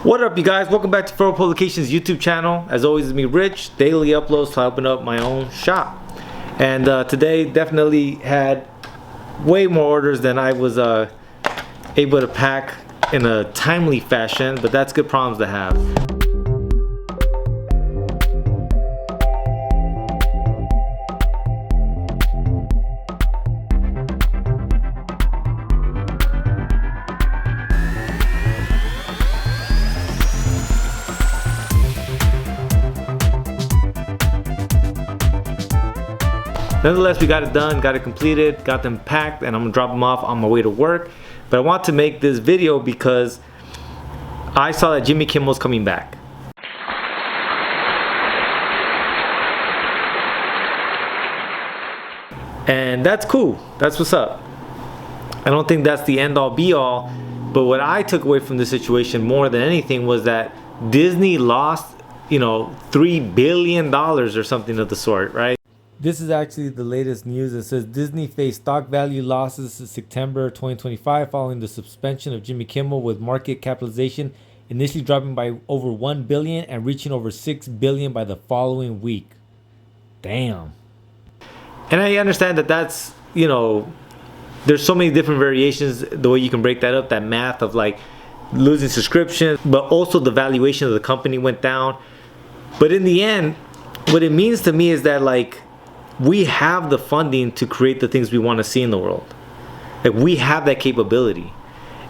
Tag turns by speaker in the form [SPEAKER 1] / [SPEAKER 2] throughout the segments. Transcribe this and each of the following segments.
[SPEAKER 1] What up, you guys? Welcome back to Furrow Publications YouTube channel. As always, it's me, Rich. Daily uploads to open up my own shop. And today definitely had way more orders than I was able to pack in a timely fashion, but that's good problems to have. Nonetheless, we got it done, got it completed, got them packed, and I'm gonna drop them off on my way to work. But I want to make this video because I saw that Jimmy Kimmel's coming back. And that's cool, that's what's up. I don't think that's the end all be all, but what I took away from this situation more than anything was that Disney lost, $3 billion or something of the sort, right? This is actually the latest news. It says Disney faced stock value losses in September 2025 following the suspension of Jimmy Kimmel, with market capitalization initially dropping by over $1 billion and reaching over $6 billion by the following week. Damn. And I understand that that's, there's so many different variations, the way you can break that up, that math of like losing subscriptions, but also the valuation of the company went down. But in the end, what it means to me is that we have the funding to create the things we want to see in the world. We have that capability.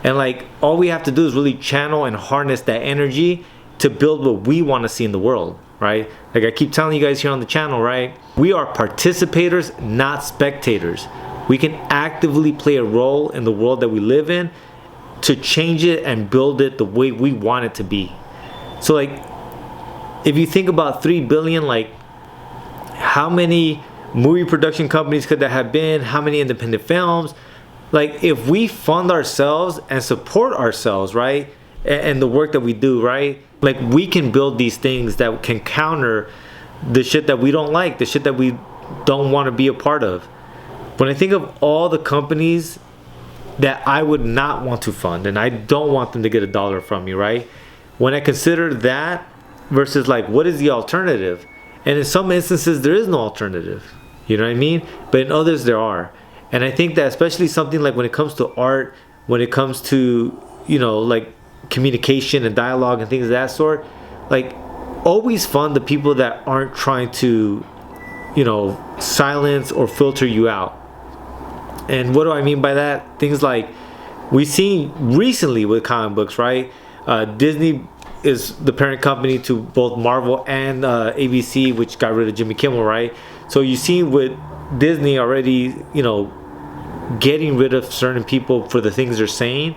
[SPEAKER 1] And all we have to do is really channel and harness that energy to build what we want to see in the world, right? I keep telling you guys here on the channel, right? We are participators, not spectators. We can actively play a role in the world that we live in to change it and build it the way we want it to be. So if you think about 3 billion, how many movie production companies could that have been? How many independent films? If we fund ourselves and support ourselves, right, and the work that we do, right, we can build these things that can counter the shit that we don't like, the shit that we don't want to be a part of. When I think of all the companies that I would not want to fund and I don't want them to get a dollar from me, right, when I consider that versus what is the alternative? And in some instances, there is no alternative. You know what I mean? But in others, there are. And I think that especially something when it comes to art, when it comes to, communication and dialogue and things of that sort, always fund the people that aren't trying to, silence or filter you out. And what do I mean by that? Things we've seen recently with comic books, right? Disney is the parent company to both Marvel and ABC, which got rid of Jimmy Kimmel, right? So you see with Disney already, getting rid of certain people for the things they're saying,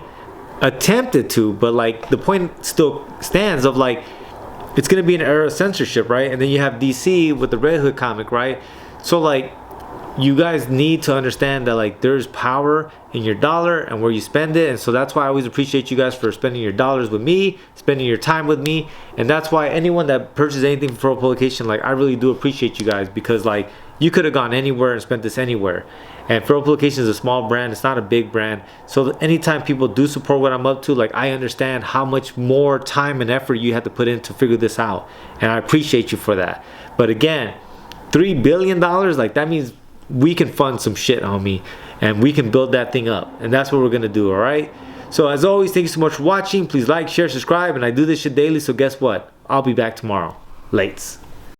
[SPEAKER 1] attempted to, but the point still stands of it's gonna be an era of censorship, right? And then you have DC with the Red Hood comic, right? So you guys need to understand that there's power in your dollar and where you spend it. And so that's why I always appreciate you guys for spending your dollars with me, spending your time with me. And that's why anyone that purchases anything from Furrow Publication, I really do appreciate you guys, because you could have gone anywhere and spent this anywhere. And Furrow Publication is a small brand, it's not a big brand. So anytime people do support what I'm up to, I understand how much more time and effort you had to put in to figure this out. And I appreciate you for that. But again, $3 billion, that means we can fund some shit, homie, and we can build that thing up. And that's what we're gonna do, all right? So as always, thank you so much for watching. Please like, share, subscribe, and I do this shit daily, so guess what? I'll be back tomorrow. Lates.